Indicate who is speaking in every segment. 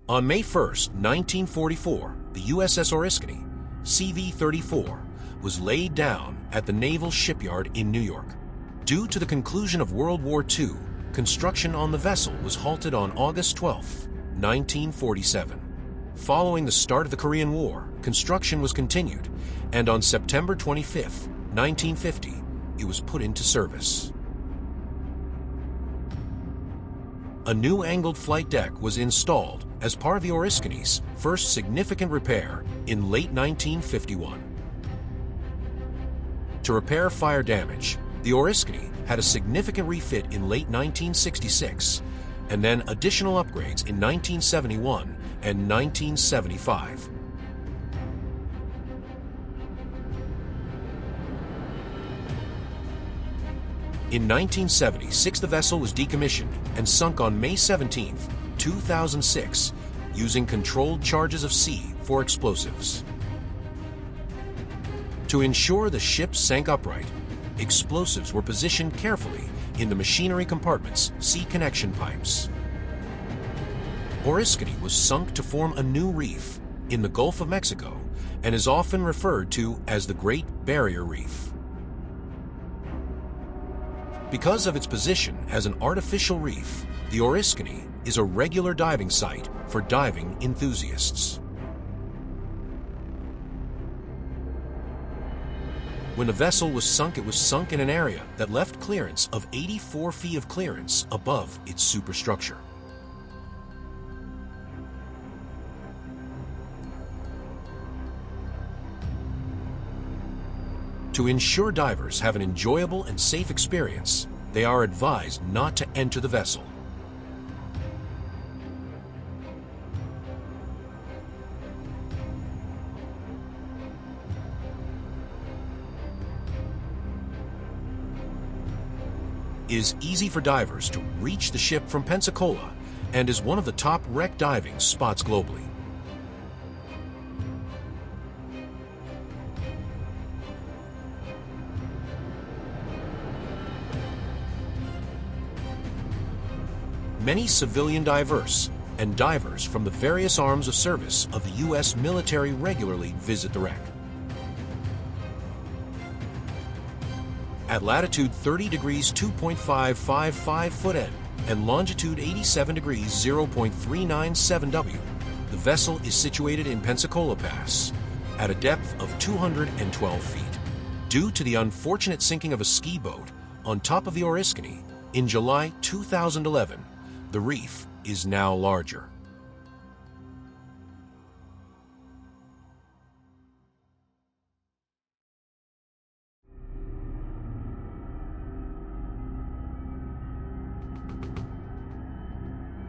Speaker 1: On May 1, 1944, the USS Oriskany, CV-34, was laid down at the Naval shipyard in New York. Due to the conclusion of World War II, construction on the vessel was halted on August 12, 1947. Following the start of the Korean War, construction was continued, and on September 25, 1950, it was put into service. A new angled flight deck was installed as part of the Oriskany's first significant repair in late 1951. To repair fire damage, the Oriskany had a significant refit in late 1966, and then additional upgrades in 1971 and 1975. In 1976, the vessel was decommissioned and sunk on May 17, 2006, using controlled charges of sea for explosives. To ensure the ship sank upright, explosives were positioned carefully in the machinery compartment's sea connection pipes. Oriskany was sunk to form a new reef in the Gulf of Mexico and is often referred to as the Great Barrier Reef. Because of its position as an artificial reef, the Oriskany is a regular diving site for diving enthusiasts. When the vessel was sunk, it was sunk in an area that left clearance of 84 feet of clearance above its superstructure. To ensure divers have an enjoyable and safe experience, they are advised not to enter the vessel. It is easy for divers to reach the ship from Pensacola and is one of the top wreck diving spots globally. Many civilian divers and divers from the various arms of service of the U.S. military regularly visit the wreck. At latitude 30 degrees 2.555 foot N and longitude 87 degrees 0.397 W, the vessel is situated in Pensacola Pass at a depth of 212 feet. Due to the unfortunate sinking of a ski boat on top of the Oriskany in July 2011, the reef is now larger.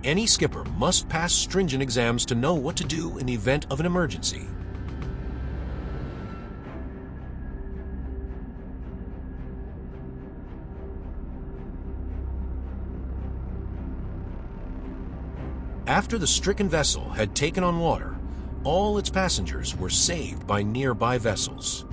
Speaker 1: Any skipper must pass stringent exams to know what to do in the event of an emergency. After the stricken vessel had taken on water, all its passengers were saved by nearby vessels.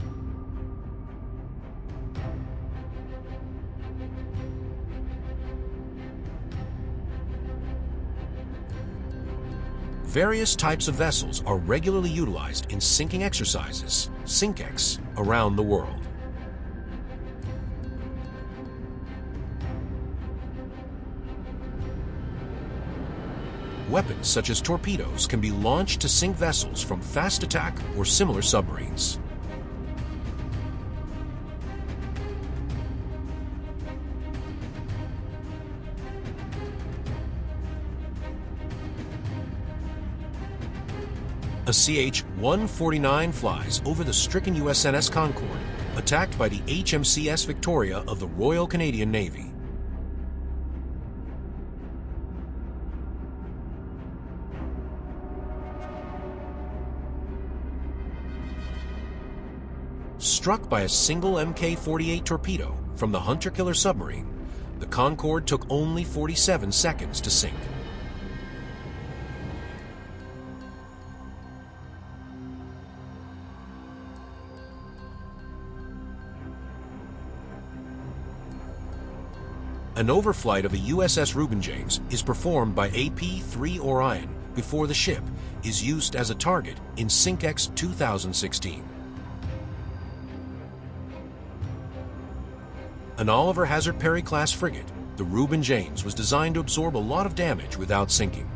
Speaker 1: Various types of vessels are regularly utilized in sinking exercises, SINKEX, around the world. Weapons such as torpedoes can be launched to sink vessels from fast attack or similar submarines. A CH-149 flies over the stricken USNS Concord, attacked by the HMCS Victoria of the Royal Canadian Navy. Struck by a single Mk-48 torpedo from the hunter-killer submarine, the Concorde took only 47 seconds to sink. An overflight of the USS Reuben James is performed by AP-3 Orion before the ship is used as a target in SyncX 2016. An Oliver Hazard Perry-class frigate, the Reuben James was designed to absorb a lot of damage without sinking.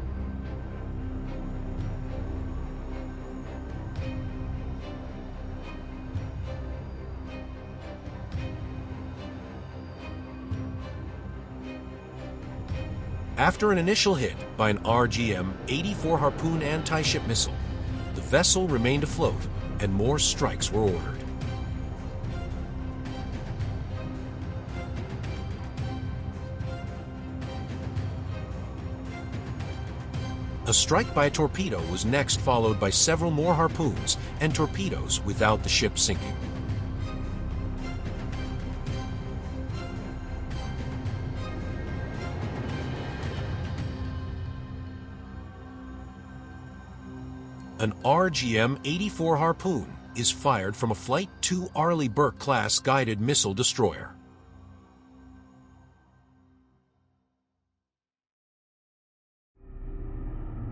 Speaker 1: After an initial hit by an RGM-84 Harpoon anti-ship missile, the vessel remained afloat and more strikes were ordered. A strike by a torpedo was next followed by several more harpoons and torpedoes without the ship sinking. An RGM-84 Harpoon is fired from a Flight II Arleigh Burke-class guided missile destroyer.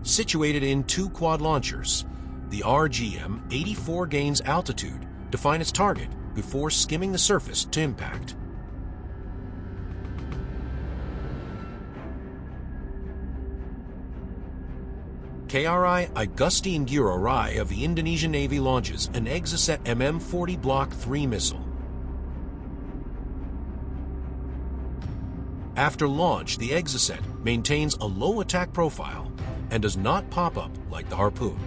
Speaker 1: Situated in two quad launchers, the RGM-84 gains altitude to find its target before skimming the surface to impact. KRI Igusti Ngurah Rai of the Indonesian Navy launches an Exocet MM-40 Block 3 missile. After launch, the Exocet maintains a low attack profile and does not pop up like the Harpoon.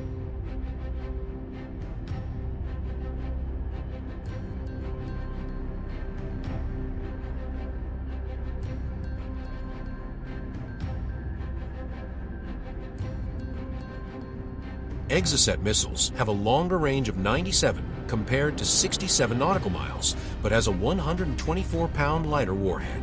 Speaker 1: Exocet missiles have a longer range of 97 compared to 67 nautical miles, but has a 124-pound lighter warhead.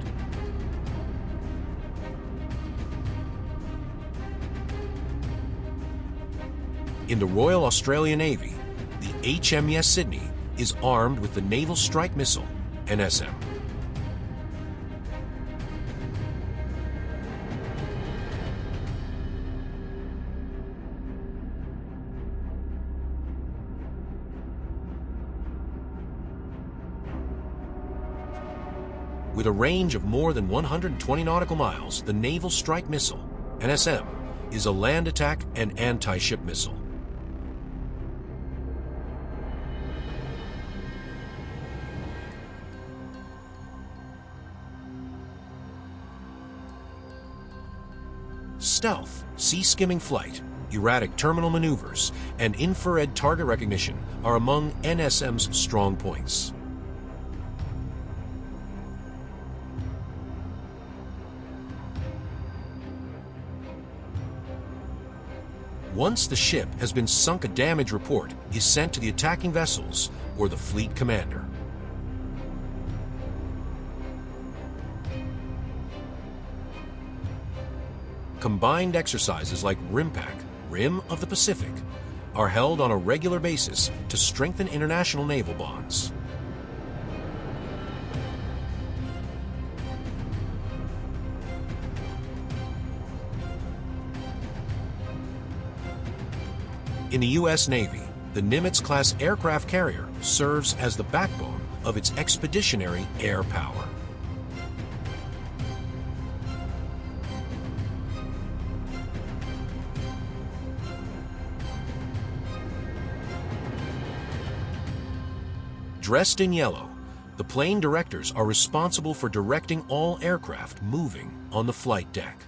Speaker 1: In the Royal Australian Navy, the HMS Sydney is armed with the Naval Strike Missile, NSM. With a range of more than 120 nautical miles, the Naval Strike Missile, NSM, is a land attack and anti-ship missile. Stealth, sea-skimming flight, erratic terminal maneuvers, and infrared target recognition are among NSM's strong points. Once the ship has been sunk, a damage report is sent to the attacking vessels or the fleet commander. Combined exercises like RIMPAC, Rim of the Pacific, are held on a regular basis to strengthen international naval bonds. In the U.S. Navy, the Nimitz-class aircraft carrier serves as the backbone of its expeditionary air power. Dressed in yellow, the plane directors are responsible for directing all aircraft moving on the flight deck.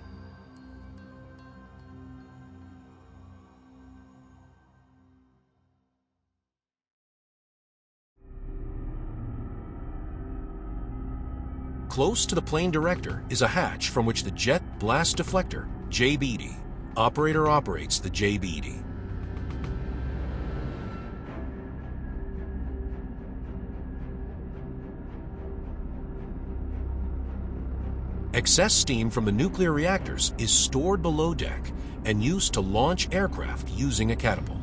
Speaker 1: Close to the plane director is a hatch from which the Jet Blast Deflector, JBD, operator operates the JBD. Excess steam from the nuclear reactors is stored below deck and used to launch aircraft using a catapult.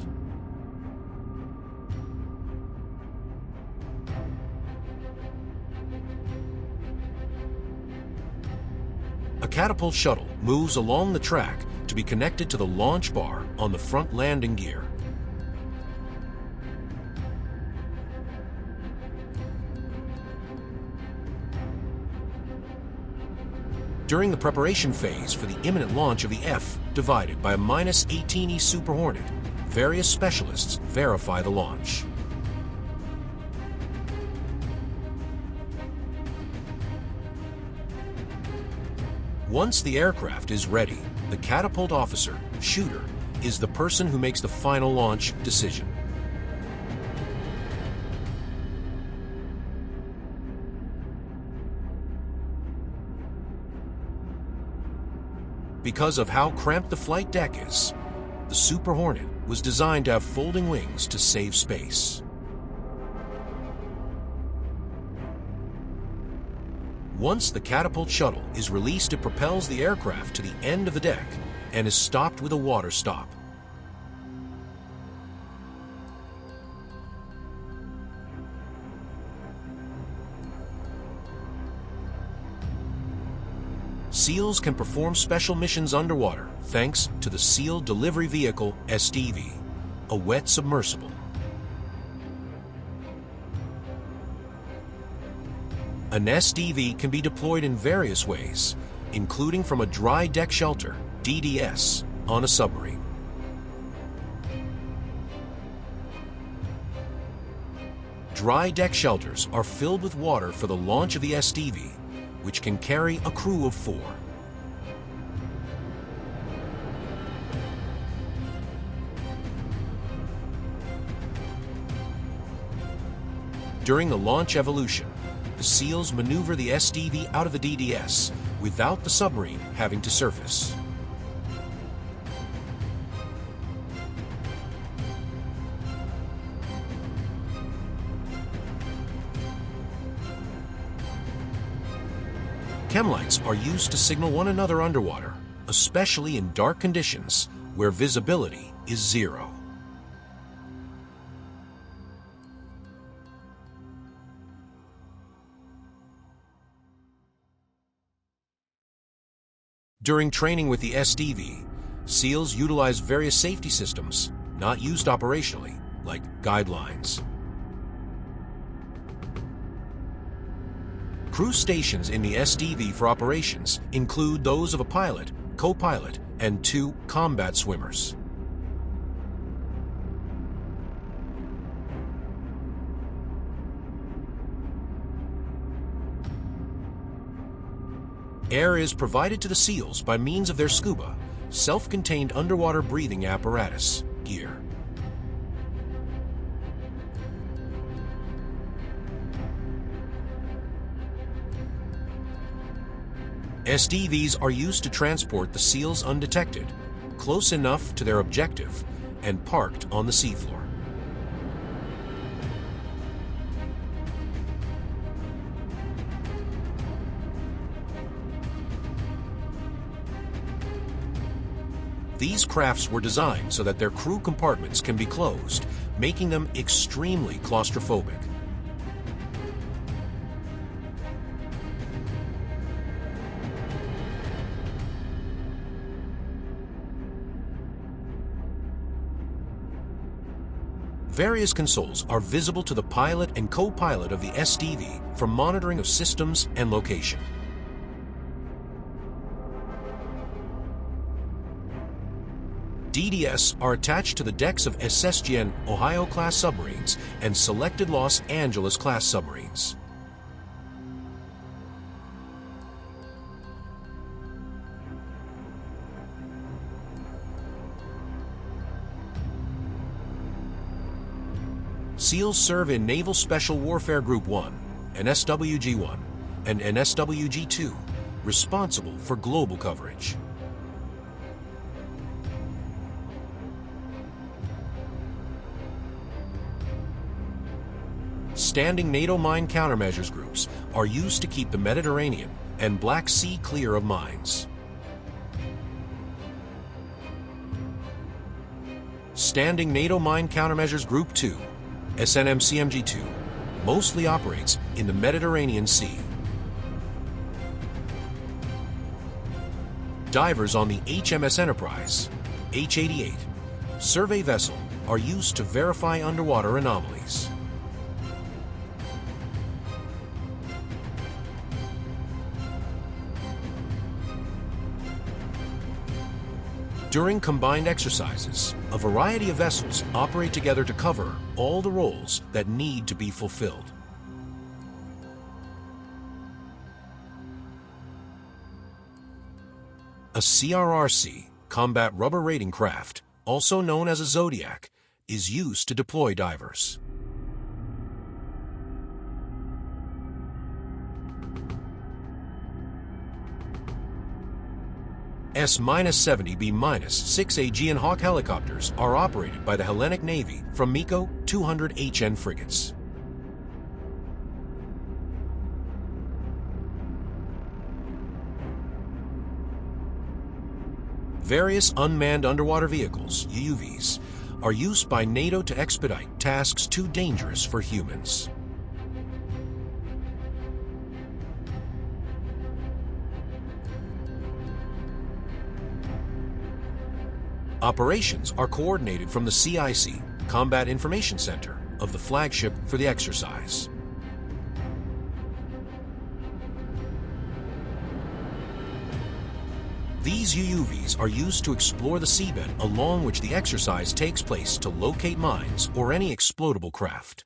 Speaker 1: A catapult shuttle moves along the track to be connected to the launch bar on the front landing gear. During the preparation phase for the imminent launch of the F, divided by a -18E Super Hornet, various specialists verify the launch. Once the aircraft is ready, the catapult officer, shooter, is the person who makes the final launch decision. Because of how cramped the flight deck is, the Super Hornet was designed to have folding wings to save space. Once the catapult shuttle is released, it propels the aircraft to the end of the deck and is stopped with a water stop. SEALs can perform special missions underwater thanks to the SEAL Delivery Vehicle SDV, a wet submersible. An SDV can be deployed in various ways, including from a dry deck shelter, DDS, on a submarine. Dry deck shelters are filled with water for the launch of the SDV, which can carry a crew of 4. During the launch evolution, the SEALs maneuver the SDV out of the DDS without the submarine having to surface. Chemlights are used to signal one another underwater, especially in dark conditions where visibility is 0. During training with the SDV, SEALs utilize various safety systems not used operationally, like guidelines. Crew stations in the SDV for operations include those of a pilot, co-pilot, and 2 combat swimmers. Air is provided to the SEALs by means of their scuba, self-contained underwater breathing apparatus, gear. SDVs are used to transport the SEALs undetected, close enough to their objective, and parked on the seafloor. These crafts were designed so that their crew compartments can be closed, making them extremely claustrophobic. Various consoles are visible to the pilot and co-pilot of the SDV for monitoring of systems and location. DDS are attached to the decks of SSGN Ohio-class submarines and selected Los Angeles-class submarines. SEALs serve in Naval Special Warfare Group 1, and SWG-1, and SWG-2, responsible for global coverage. Standing NATO mine countermeasures groups are used to keep the Mediterranean and Black Sea clear of mines. Standing NATO Mine Countermeasures Group 2, SNMCMG-2, mostly operates in the Mediterranean Sea. Divers on the HMS Enterprise, H-88, survey vessel are used to verify underwater anomalies. During combined exercises, a variety of vessels operate together to cover all the roles that need to be fulfilled. A CRRC, Combat Rubber Raiding Craft, also known as a Zodiac, is used to deploy divers. S-70B-6 Aegean Hawk helicopters are operated by the Hellenic Navy from MECO 200HN frigates. Various unmanned underwater vehicles, UUVs, are used by NATO to expedite tasks too dangerous for humans. Operations are coordinated from the CIC, Combat Information Center, of the flagship for the exercise. These UUVs are used to explore the seabed along which the exercise takes place to locate mines or any explodable craft.